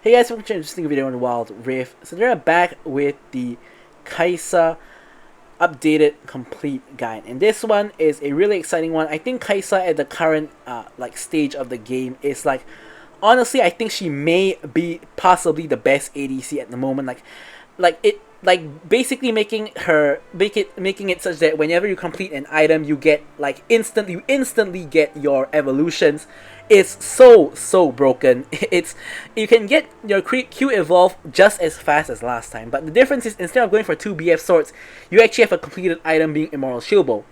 Hey guys, welcome to an interesting video on the Wild Rift. So they're back with the Kai'Sa updated complete guide, and this one is a really exciting one. I think Kai'Sa at the current stage of the game is honestly, I think she may be possibly the best ADC at the moment. Basically making it such that whenever you complete an item, you get you instantly get your evolutions. Is so broken. You can get your Q evolve just as fast as last time, but the difference is instead of going for 2 BF swords, you actually have a completed item being Immortal Shield Bow.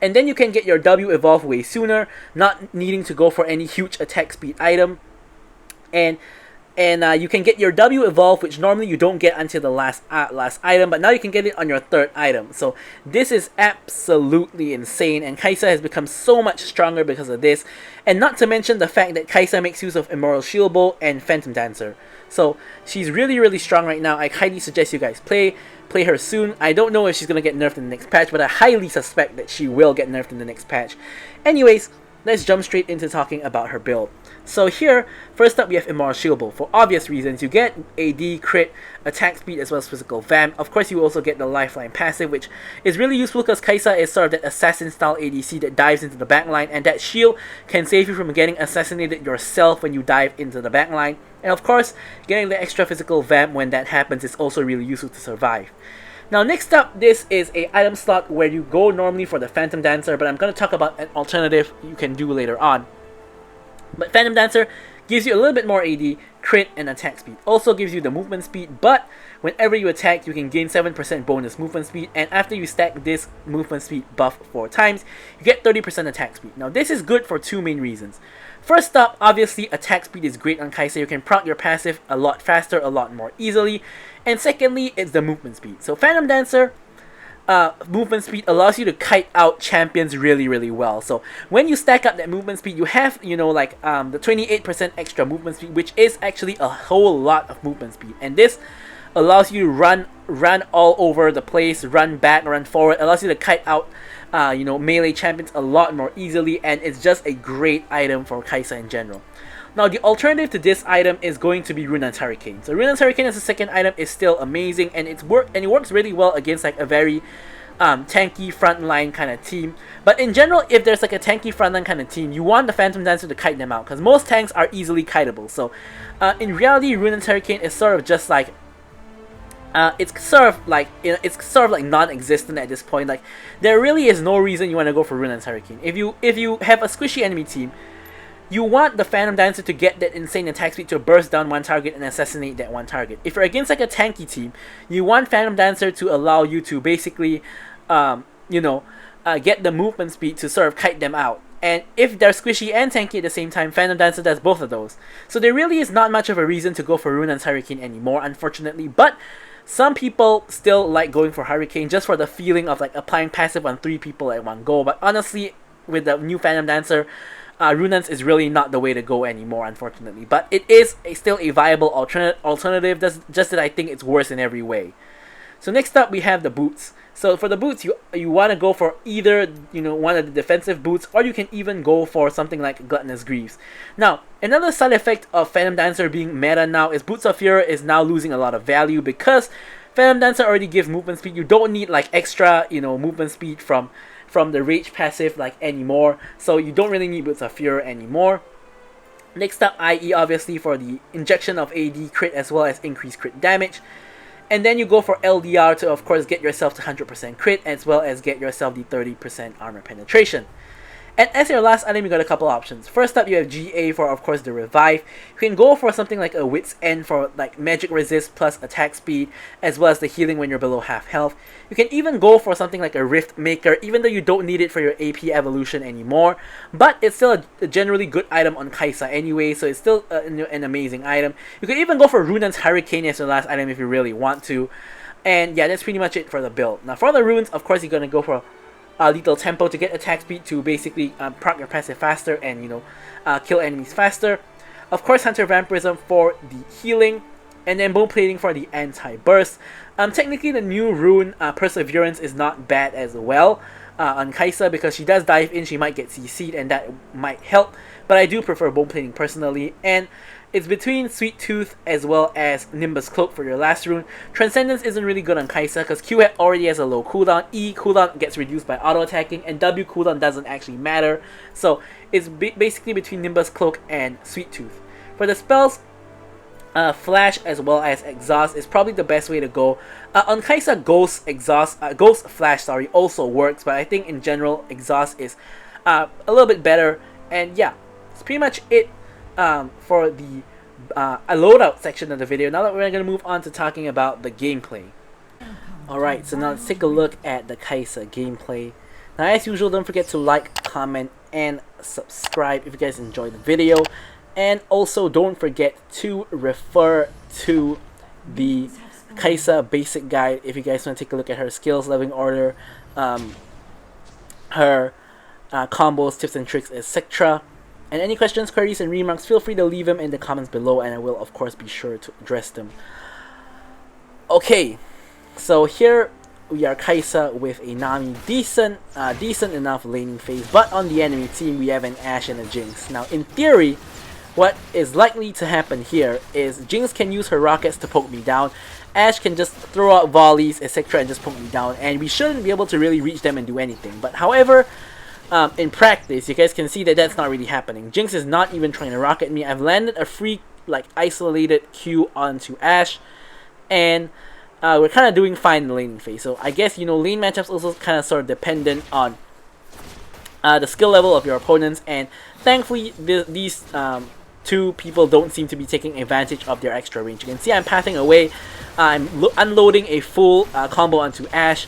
And then you can get your W evolve way sooner, not needing to go for any huge attack speed item. And you can get your W evolve, which normally you don't get until the last item, but now you can get it on your third item. So this is absolutely insane, and Kai'Sa has become so much stronger because of this. And not to mention the fact that Kai'Sa makes use of Immortal Shield Bow and Phantom Dancer. So she's really strong right now. I highly suggest you guys play her soon. I don't know if she's gonna get nerfed in the next patch, but I highly suspect that she will get nerfed in the next patch. Anyways, let's jump straight into talking about her build. So here, first up we have Immortal Shield Bow. For obvious reasons, you get AD, crit, attack speed, as well as physical vamp. Of course, you also get the Lifeline passive, which is really useful because Kai'Sa is sort of that assassin-style ADC that dives into the backline, and that shield can save you from getting assassinated yourself when you dive into the backline. And of course, getting the extra physical vamp when that happens is also really useful to survive. Now next up, this is a item slot where you go normally for the Phantom Dancer, but I'm going to talk about an alternative you can do later on. But Phantom Dancer gives you a little bit more AD, crit, and attack speed. Also gives you the movement speed, but whenever you attack, you can gain 7% bonus movement speed, and after you stack this movement speed buff 4 times, you get 30% attack speed. Now this is good for two main reasons. First up, obviously, attack speed is great on Kai'Sa. You can proc your passive a lot faster, a lot more easily. And secondly, it's the movement speed. So Phantom Dancer movement speed allows you to kite out champions really well. So when you stack up that movement speed, you have, the 28% extra movement speed, which is actually a whole lot of movement speed. And this allows you to run all over the place, run back, run forward, allows you to kite out melee champions a lot more easily, and it's just a great item for Kai'Sa in general. Now the alternative to this item is going to be Runaan's Hurricane. So Runaan's Hurricane as a second item is still amazing, and it works really well against a very tanky frontline kind of team. But in general, if there's a tanky frontline kind of team, you want the Phantom Dancer to kite them out, because most tanks are easily kiteable. So in reality, Runaan's Hurricane is sort of just it's sort of like non-existent at this point. There really is no reason you want to go for Runaan's Hurricane. If you have a squishy enemy team, you want the Phantom Dancer to get that insane attack speed to burst down one target and assassinate that one target. If you're against a tanky team, you want Phantom Dancer to allow you to basically, get the movement speed to sort of kite them out. And if they're squishy and tanky at the same time, Phantom Dancer does both of those. So there really is not much of a reason to go for Runaan's Hurricane anymore, unfortunately. But some people still like going for Hurricane just for the feeling of applying passive on 3 people at one go. But honestly, with the new Phantom Dancer, Runaan's is really not the way to go anymore, unfortunately. But it is still a viable alternative, just that I think it's worse in every way. So next up, we have the boots. So for the boots, you want to go for either one of the defensive boots, or you can even go for something like Gluttonous Greaves. Now, another side effect of Phantom Dancer being meta now is Boots of Fear is now losing a lot of value, because Phantom Dancer already gives movement speed. You don't need extra movement speed from the Rage passive anymore, so you don't really need Boots of Fear anymore. Next up, IE obviously for the injection of AD, crit, as well as increased crit damage. And then you go for LDR to, of course, get yourself to 100% crit, as well as get yourself the 30% armor penetration. And as your last item, you got a couple options. First up, you have GA for, of course, the revive. You can go for something like a Wit's End for magic resist plus attack speed, as well as the healing when you're below half health. You can even go for something like a Rift Maker, even though you don't need it for your AP evolution anymore. But it's still a generally good item on Kai'Sa anyway, so it's still an amazing item. You can even go for Runaan's Hurricane as your last item if you really want to. And yeah, that's pretty much it for the build. Now for the runes, of course, you're going to go for Lethal Tempo to get attack speed to basically proc your passive faster and kill enemies faster. Of course, Hunter Vampirism for the healing, and then Bone Plating for the anti-burst. Technically, the new rune Perseverance is not bad as well on Kai'Sa, because she does dive in, she might get CC'd, and that might help. But I do prefer Bone Plating personally. And it's between Sweet Tooth as well as Nimbus Cloak for your last rune. Transcendence isn't really good on Kai'Sa because Q already has a low cooldown, E cooldown gets reduced by auto attacking, and W cooldown doesn't actually matter. So it's basically between Nimbus Cloak and Sweet Tooth. For the spells, Flash as well as Exhaust is probably the best way to go. On Kai'Sa, Ghost Flash also works, but I think in general Exhaust is a little bit better. And yeah, it's pretty much it for the a loadout section of the video. Now that we're going to move on to talking about the gameplay. Alright, so now let's take a look at the Kai'Sa gameplay. Now as usual, don't forget to like, comment, and subscribe if you guys enjoyed the video. And also don't forget to refer to the Kai'Sa basic guide if you guys want to take a look at her skills, leveling order, her combos, tips and tricks, etc. And any questions, queries, and remarks, feel free to leave them in the comments below, and I will of course be sure to address them. Okay, so here we are Kai'Sa with a Nami, decent enough laning phase, but on the enemy team we have an Ashe and a Jinx. Now in theory, what is likely to happen here is Jinx can use her rockets to poke me down, Ashe can just throw out volleys, etc. and just poke me down, and we shouldn't be able to really reach them and do anything. But however, in practice, you guys can see that that's not really happening. Jinx is not even trying to rocket me. I've landed a free, like, isolated Q onto Ashe, and we're kind of doing fine in the laning phase. So I guess, you know, lane matchups also kind of sort of dependent on the skill level of your opponents, and thankfully these two people don't seem to be taking advantage of their extra range. You can see I'm pathing away, I'm unloading a full combo onto Ashe.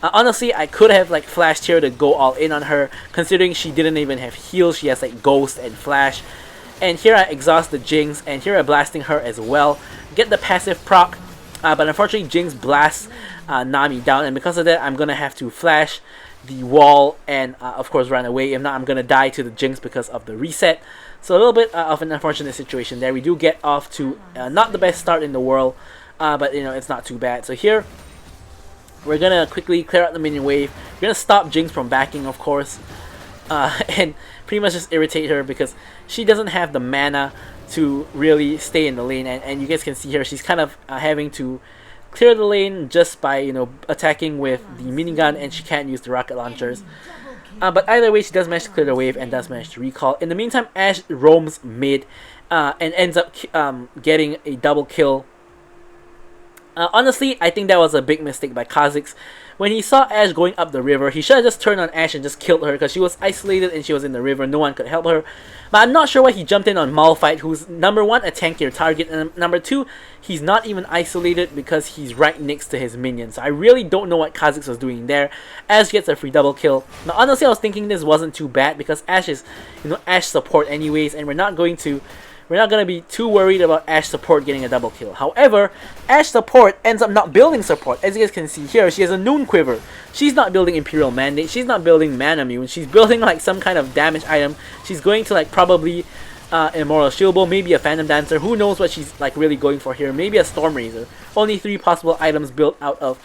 Honestly, I could have like flashed here to go all in on her, considering she didn't even have heals. She has like Ghost and Flash. And here I exhaust the Jinx, and here I'm blasting her as well. Get the passive proc, but unfortunately Jinx blasts Nami down, and because of that I'm gonna have to flash the wall and of course run away. If not, I'm gonna die to the Jinx because of the reset. So a little bit of an unfortunate situation there. We do get off to not the best start in the world, but you know, it's not too bad. So here we're gonna quickly clear out the minion wave. We're gonna stop Jinx from backing, of course, and pretty much just irritate her because she doesn't have the mana to really stay in the lane. And you guys can see here she's kind of having to clear the lane just by, you know, attacking with the minigun, and she can't use the rocket launchers. But either way, she does manage to clear the wave and does manage to recall. In the meantime, Ashe roams mid and ends up getting a double kill. Honestly, I think that was a big mistake by Kha'Zix. When he saw Ashe going up the river, he should have just turned on Ashe and just killed her because she was isolated and she was in the river. No one could help her. But I'm not sure why he jumped in on Malphite, who's number one, a tankier target, and number two, he's not even isolated because he's right next to his minions. So I really don't know what Kha'Zix was doing there. Ashe gets a free double kill. Now honestly, I was thinking this wasn't too bad because Ashe is, you know, Ashe support anyways, and we're not going to be too worried about Ashe support getting a double kill. However, Ashe support ends up not building support. As you guys can see here, she has a Noon Quiver. She's not building Imperial Mandate. She's not building Mana Mune. She's building like some kind of damage item. She's going to like probably Immortal Shield Bow, maybe a Phantom Dancer. Who knows what she's like really going for here. Maybe a Storm Razor. Only 3 possible items built out of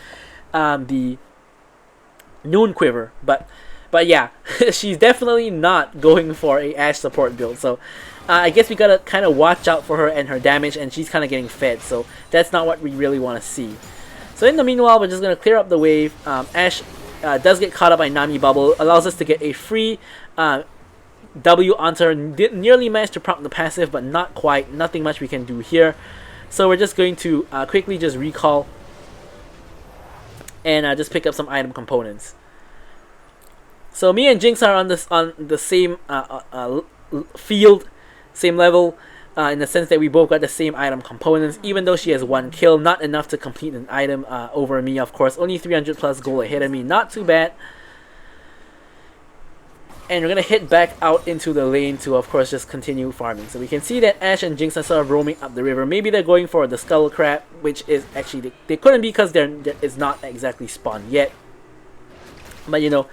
the Noon Quiver. But yeah, she's definitely not going for a Ashe support build. So I guess we gotta kind of watch out for her and her damage, and she's kind of getting fed, so that's not what we really want to see. So in the meanwhile, we're just gonna clear up the wave. Ashe does get caught up by Nami Bubble, allows us to get a free W onto her. Nearly managed to prompt the passive, but not quite. Nothing much we can do here. So we're just going to quickly just recall and just pick up some item components. So me and Jinx are on the same field, same level, in the sense that we both got the same item components, even though she has 1 kill, not enough to complete an item over me, of course. Only 300 plus gold ahead of me, not too bad. And we're gonna hit back out into the lane to, of course, just continue farming. So we can see that Ashe and Jinx are sort of roaming up the river. Maybe they're going for the Skull Crab, which is actually, they couldn't be because it's not exactly spawned yet. But you know,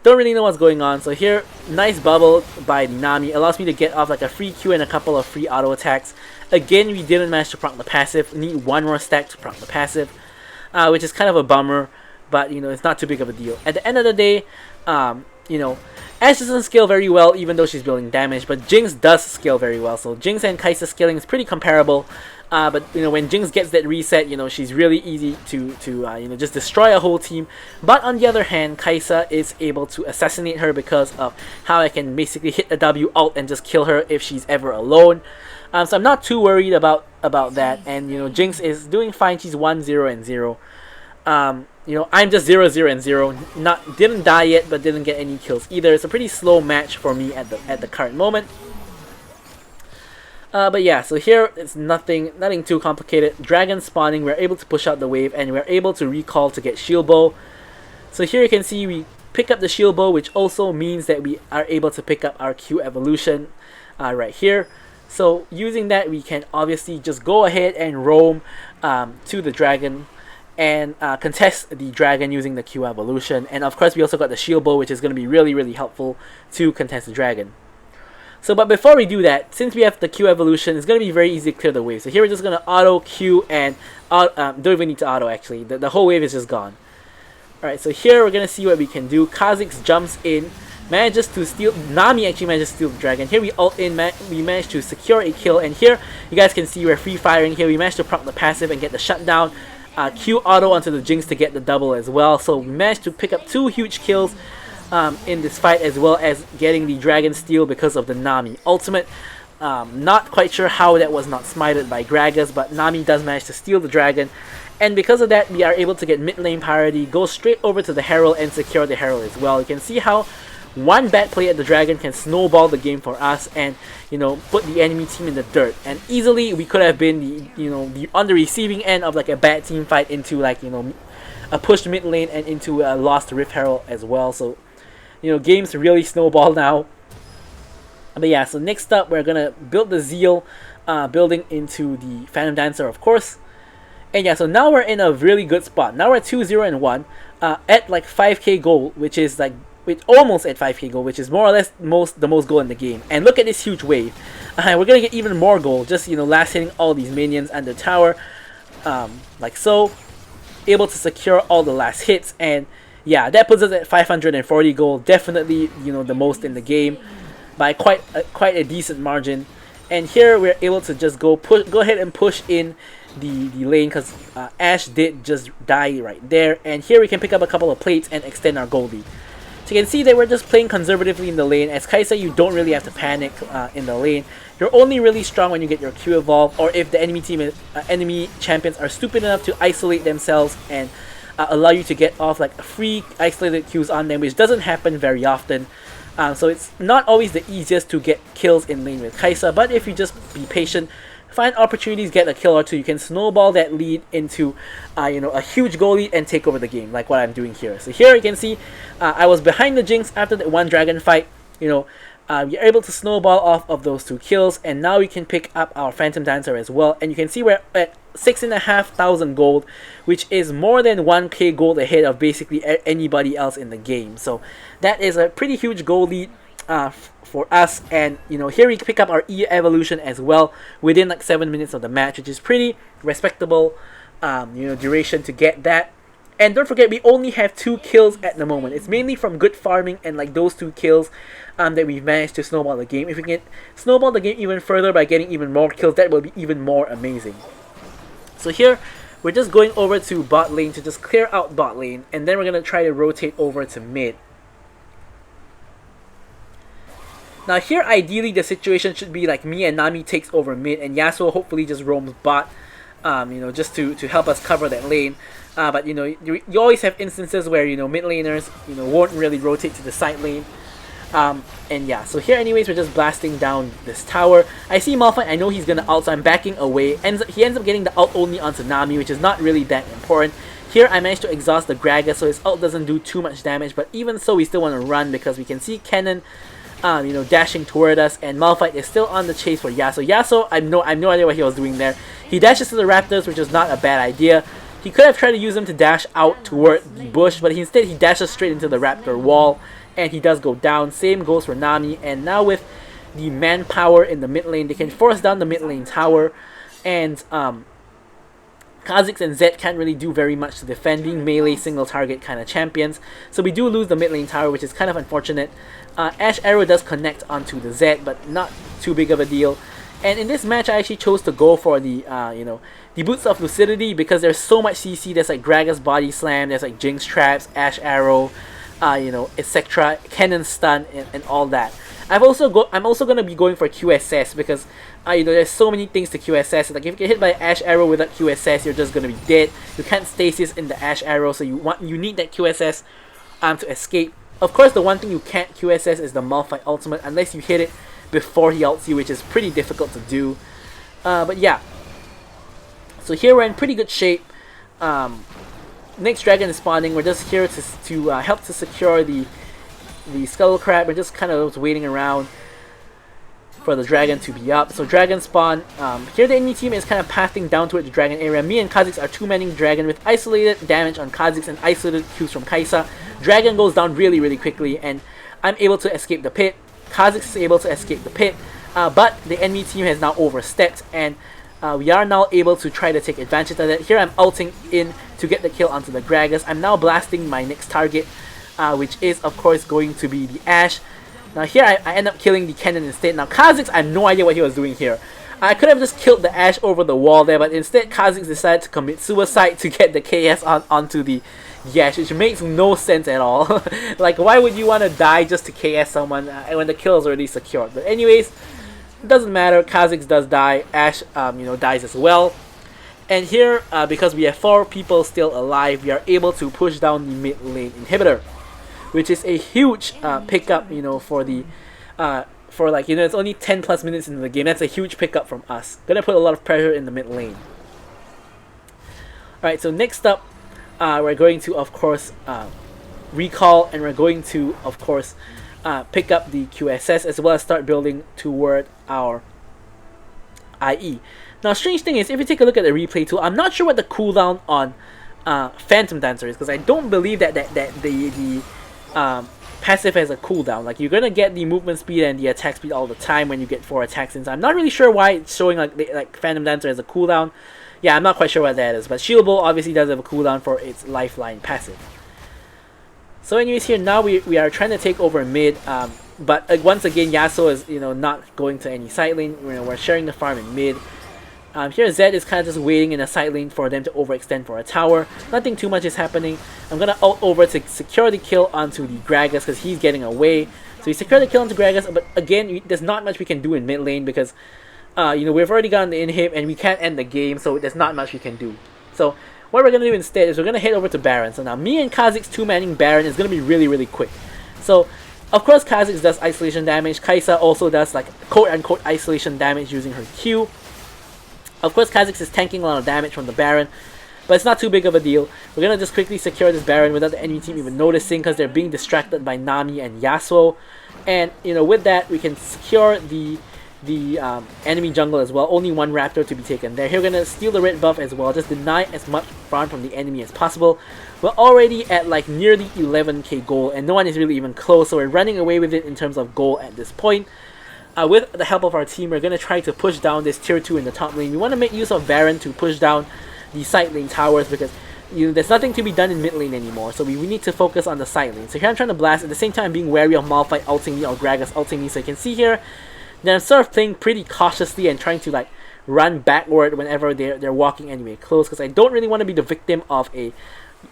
don't really know what's going on. So here, nice bubble by the Nami allows me to get off like a free Q and a couple of free auto attacks. Again, we didn't manage to proc the passive. We need 1 more stack to proc the passive, which is kind of a bummer, but you know, it's not too big of a deal. At the end of the day, you know, Ashe doesn't scale very well even though she's building damage, but Jinx does scale very well. So Jinx and Kai'Sa scaling is pretty comparable. But you know, when Jinx gets that reset, you know, she's really easy to you know, just destroy a whole team. But on the other hand, Kai'Sa is able to assassinate her because of how I can basically hit a W ult and just kill her if she's ever alone. So I'm not too worried about that. And you know, Jinx is doing fine. She's 1-0-0. You know, I'm just 0-0-0. Didn't die yet, but didn't get any kills either. It's a pretty slow match for me at the current moment. But yeah, so here it's nothing too complicated. Dragon spawning, we're able to push out the wave, and we're able to recall to get shield bow. So here you can see we pick up the shield bow, which also means that we are able to pick up our Q evolution right here. So using that, we can obviously just go ahead and roam to the dragon and contest the dragon using the Q evolution. And of course, we also got the shield bow, which is going to be really helpful to contest the dragon. So, but before we do that, since we have the Q evolution, it's going to be very easy to clear the wave. So here we're just going to auto Q and don't even need to auto actually. The whole wave is just gone. Alright, so here we're going to see what we can do. Kha'Zix jumps in, manages to steal, Nami actually manages to steal the dragon. Here we ult in, we managed to secure a kill, and here you guys can see we're free firing. Here we managed to proc the passive and get the shutdown. Q auto onto the Jinx to get the double as well. So we managed to pick up 2 huge kills in this fight, as well as getting the dragon steal because of the Nami ultimate. Not quite sure how that was not smited by Gragas, but Nami does manage to steal the dragon. And because of that, we are able to get mid lane priority, go straight over to the Herald and secure the Herald as well. You can see how one bad play at the dragon can snowball the game for us and, you know, put the enemy team in the dirt. And easily we could have been on the receiving end of like a bad team fight into like, you know, a pushed mid lane and into a lost Rift Herald as well. So, you know, games really snowball now. But yeah, so next up we're gonna build the Zeal, building into the Phantom Dancer, of course. And yeah, so now we're in a really good spot. Now we're at 2-0-1 at like 5k gold, which is like almost at 5k gold, which is more or less the most gold in the game. And look at this huge wave. We're gonna get even more gold, just, you know, last hitting all these minions under tower, like so, able to secure all the last hits. And yeah, that puts us at 540 gold. Definitely, you know, the most in the game by quite a decent margin. And here we're able to just go ahead and push in the lane, because Ashe did just die right there. And here we can pick up a couple of plates and extend our gold lead. So you can see that we're just playing conservatively in the lane. As Kai'Sa, you don't really have to panic in the lane. You're only really strong when you get your Q evolved, or if the enemy champions are stupid enough to isolate themselves and allow you to get off like free isolated Qs on them, which doesn't happen very often. So it's not always the easiest to get kills in lane with Kai'Sa, but if you just be patient, find opportunities, get a kill or two, you can snowball that lead into you know, a huge goal lead and take over the game, like what I'm doing here. So here you can see I was behind the Jinx after that one dragon fight. You know, we are able to snowball off of those 2 kills, and now we can pick up our Phantom Dancer as well. And you can see we're at 6,500 gold, which is more than 1k gold ahead of basically anybody else in the game. So that is a pretty huge gold lead for us. And you know, here we pick up our E evolution as well within like 7 minutes of the match, which is pretty respectable you know, duration to get that. And don't forget, we only have 2 kills at the moment. It's mainly from good farming and like those 2 kills that we've managed to snowball the game. If we can snowball the game even further by getting even more kills, that will be even more amazing. So here we're just going over to bot lane to just clear out bot lane, and then we're gonna try to rotate over to mid. Now here, ideally, the situation should be like me and Nami takes over mid, and Yasuo hopefully just roams bot, you know, just to help us cover that lane. But you know, you always have instances where, you know, mid laners, you know, won't really rotate to the side lane. And yeah, so here anyways, we're just blasting down this tower. I see Malphite, I know he's gonna ult, so I'm backing away. He ends up getting the ult only onto Nami, which is not really that important. Here I managed to exhaust the Gragas, so his ult doesn't do too much damage, but even so we still want to run because we can see Kennen you know, dashing toward us, and Malphite is still on the chase for Yasuo. Yasuo, I have no idea what he was doing there. He dashes to the Raptors, which is not a bad idea. He could have tried to use them to dash out toward the bush, but instead he dashes straight into the Raptor wall, and he does go down. Same goes for Nami, and now with the manpower in the mid lane, they can force down the mid lane tower, and Kha'Zix and Zed can't really do very much to defend, being melee single target kind of champions. So we do lose the mid lane tower, which is kind of unfortunate. Ash Arrow does connect onto the Zed, but not too big of a deal. And in this match, I actually chose to go for the the Boots of Lucidity because there's so much CC. There's like Gragas Body Slam, there's like Jinx Traps, Ash Arrow, etc. Cannon Stun and all that. I'm also gonna be going for QSS because there's so many things to QSS. Like if you get hit by Ash Arrow without QSS, you're just gonna be dead. You can't stasis in the Ash Arrow, so you need that QSS to escape. Of course, the one thing you can't QSS is the Malphite ultimate unless you hit it before he ults you, which is pretty difficult to do. But yeah, so here we're in pretty good shape. Next dragon is spawning. We're just here to help to secure the Scuttle Crab. We're just kind of waiting around for the dragon to be up. So dragon spawn. Here the enemy team is kind of pathing down toward the dragon area. Me and Kha'Zix are 2-manning dragon with isolated damage on Kha'Zix and isolated Qs from Kai'Sa. Dragon goes down really, really quickly, and I'm able to escape the pit. Kha'Zix is able to escape the pit, but the enemy team has now overstepped, and we are now able to try to take advantage of that. Here I'm ulting in to get the kill onto the Gragas. I'm now blasting my next target, which is of course going to be the Ashe. Now here I end up killing the cannon instead. Now Kha'Zix, I have no idea what he was doing here. I could have just killed the Ashe over the wall there, but instead Kha'Zix decided to commit suicide to get the KS onto the Yash, which makes no sense at all. Like, why would you want to die just to KS someone when the kill is already secured? But anyways, it doesn't matter. Kha'Zix does die. Ashe, dies as well. And here, because we have 4 people still alive, we are able to push down the mid lane inhibitor, which is a huge pickup, for the it's only 10 plus minutes into the game. That's a huge pickup from us. Gonna put a lot of pressure in the mid lane. Alright, so next up, we're going to, of course, recall, and we're going to, of course, pick up the QSS as well as start building toward our IE. Now, strange thing is, if you take a look at the replay tool, I'm not sure what the cooldown on Phantom Dancer is, because I don't believe that the passive has a cooldown. Like, you're gonna get the movement speed and the attack speed all the time when you get 4 attacks in. So I'm not really sure why it's showing like Phantom Dancer as a cooldown. Yeah, I'm not quite sure what that is, but Shield Bolt obviously does have a cooldown for its Lifeline passive. So anyways, here now we are trying to take over mid, but once again Yasuo is not going to any side lane. We're sharing the farm in mid. Here Zed is kind of just waiting in a side lane for them to overextend for a tower. Nothing too much is happening. I'm gonna ult over to secure the kill onto the Gragas because he's getting away. So we secure the kill onto Gragas, but again, there's not much we can do in mid lane because we've already gotten the inhib and we can't end the game, so there's not much we can do. So what we're going to do instead is we're going to head over to Baron. So now me and Kha'Zix 2-manning Baron is going to be really, really quick. So of course Kha'Zix does isolation damage. Kai'Sa also does like quote-unquote isolation damage using her Q. Of course Kha'Zix is tanking a lot of damage from the Baron, but it's not too big of a deal. We're going to just quickly secure this Baron without the enemy team even noticing because they're being distracted by Nami and Yasuo. And with that we can secure the enemy jungle as well. Only 1 Raptor to be taken there. Here we're gonna steal the red buff as well. Just deny as much farm from the enemy as possible. We're already at like nearly 11k gold and no one is really even close, so we're running away with it in terms of gold at this point. With the help of our team, we're gonna try to push down this tier 2 in the top lane. We want to make use of Baron to push down the side lane towers because there's nothing to be done in mid lane anymore, so we need to focus on the side lane. So here I'm trying to blast. At the same time I'm being wary of Malphite ulting me or Gragas ulting me. So you can see here then I'm sort of playing pretty cautiously and trying to like run backward whenever they're walking anywhere close, because I don't really want to be the victim of a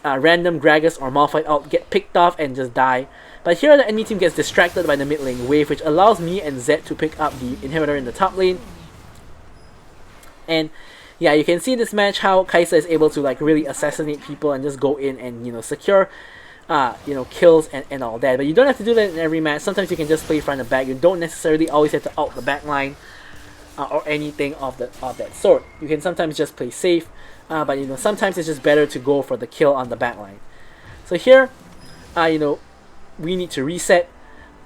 random Gragas or Malphite ult, get picked off and just die. But here the enemy team gets distracted by the mid lane wave, which allows me and Zed to pick up the inhibitor in the top lane. And yeah, you can see this match how Kai'Sa is able to like really assassinate people and just go in and secure kills and all that. But you don't have to do that in every match. Sometimes you can just play front and back. You don't necessarily always have to ult the back line or anything of that sort. You can sometimes just play safe, but sometimes it's just better to go for the kill on the back line. So here, we need to reset.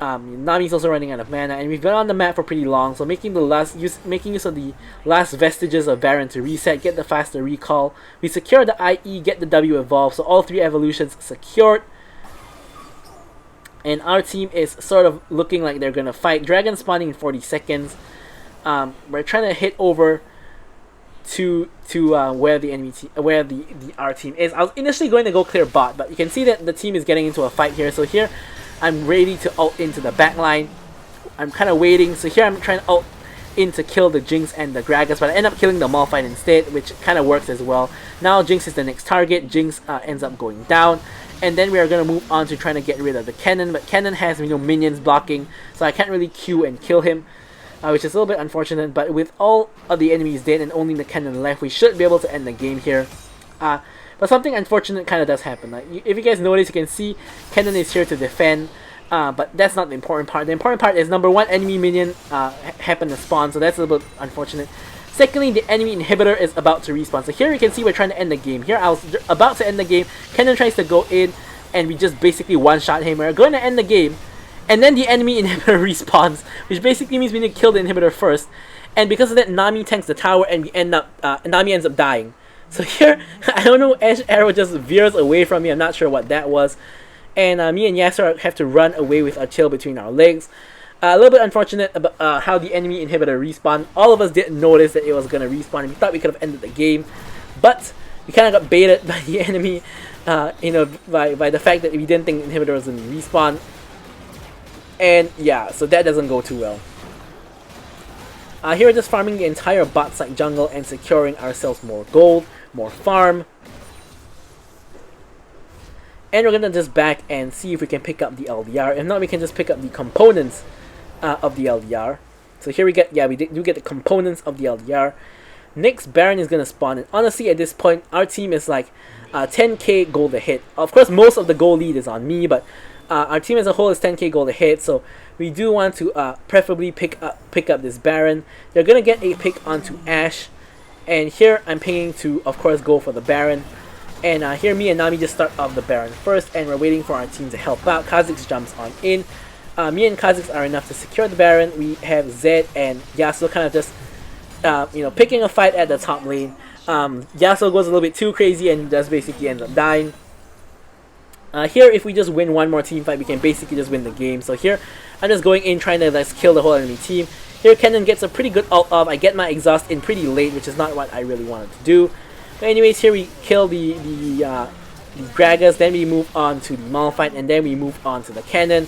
Nami's also running out of mana, and we've been on the map for pretty long, so making use of the last vestiges of Baron to reset, get the faster recall. We secure the IE, get the W evolve, so all 3 evolutions secured. And our team is sort of looking like they're gonna fight. Dragon spawning in 40 seconds. We're trying to hit over where the enemy where our team is. I was initially going to go clear bot, but you can see that the team is getting into a fight here. So here, I'm ready to ult into the back line. I'm kind of waiting. So here I'm trying to ult in to kill the Jinx and the Gragas, but I end up killing the Malphite instead, which kind of works as well. Now Jinx is the next target. Jinx ends up going down, and then we are going to move on to trying to get rid of the cannon, but cannon has minions blocking, so I can't really Q and kill him, which is a little bit unfortunate. But with all of the enemies dead and only the cannon left, we should be able to end the game here. But something unfortunate kind of does happen. Like, if you guys notice, you can see cannon is here to defend. But that's not the important part. The important part is, number one, enemy minion happened to spawn, so that's a little bit unfortunate. Secondly, the enemy inhibitor is about to respawn. So here you can see we're trying to end the game. Here I was about to end the game. Cannon tries to go in, and we just basically one-shot him. We're going to end the game, and then the enemy inhibitor respawns, which basically means we need to kill the inhibitor first. And because of that, Nami tanks the tower, and Nami ends up dying. So here, I don't know, Ash Arrow just veers away from me. I'm not sure what that was. And me and Yasuo have to run away with our tail between our legs. A little bit unfortunate about how the enemy inhibitor respawned. All of us didn't notice that it was going to respawn, and we thought we could have ended the game. But we kind of got baited by the enemy, by the fact that we didn't think the inhibitor was going to respawn. And yeah, so that doesn't go too well. Here we're just farming the entire bot side jungle and securing ourselves more gold, more farm. And we're gonna just back and see if we can pick up the LDR. If not, we can just pick up the components of the LDR. So here we get, we do get the components of the LDR. Next Baron is gonna spawn, and honestly at this point our team is like 10k gold ahead. Of course most of the gold lead is on me, but our team as a whole is 10k gold ahead, so we do want to preferably pick up this Baron. They're gonna get a pick onto Ashe, and here I'm pinging to, of course, go for the Baron. And here me and Nami just start off the Baron first, and we're waiting for our team to help out. Kha'Zix jumps on in. Me and Kha'Zix are enough to secure the Baron. We have Zed and Yasuo kind of just picking a fight at the top lane. Yasuo goes a little bit too crazy and just basically ends up dying. Here, if we just win one more team fight, we can basically just win the game. So here, I'm just going in trying to just kill the whole enemy team. Here, Cannon gets a pretty good ult off. I get my exhaust in pretty late, which is not what I really wanted to do. But anyways, here we kill the Gragas, then we move on to the Malphite, and then we move on to the Cannon.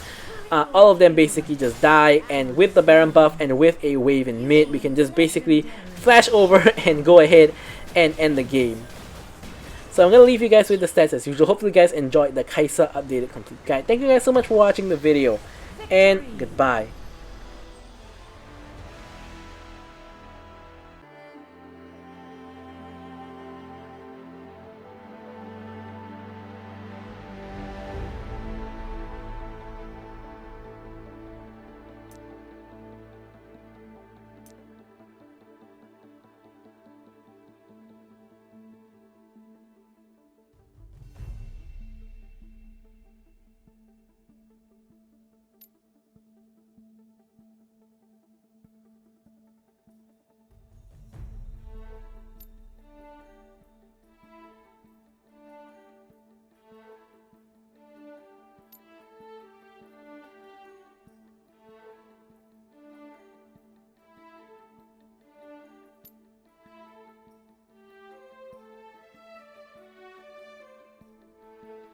All of them basically just die, and with the Baron buff and with a wave in mid, we can just basically flash over and go ahead and end the game. So I'm going to leave you guys with the stats as usual. Hopefully you guys enjoyed the Kai'Sa updated complete guide. Thank you guys so much for watching the video, and goodbye.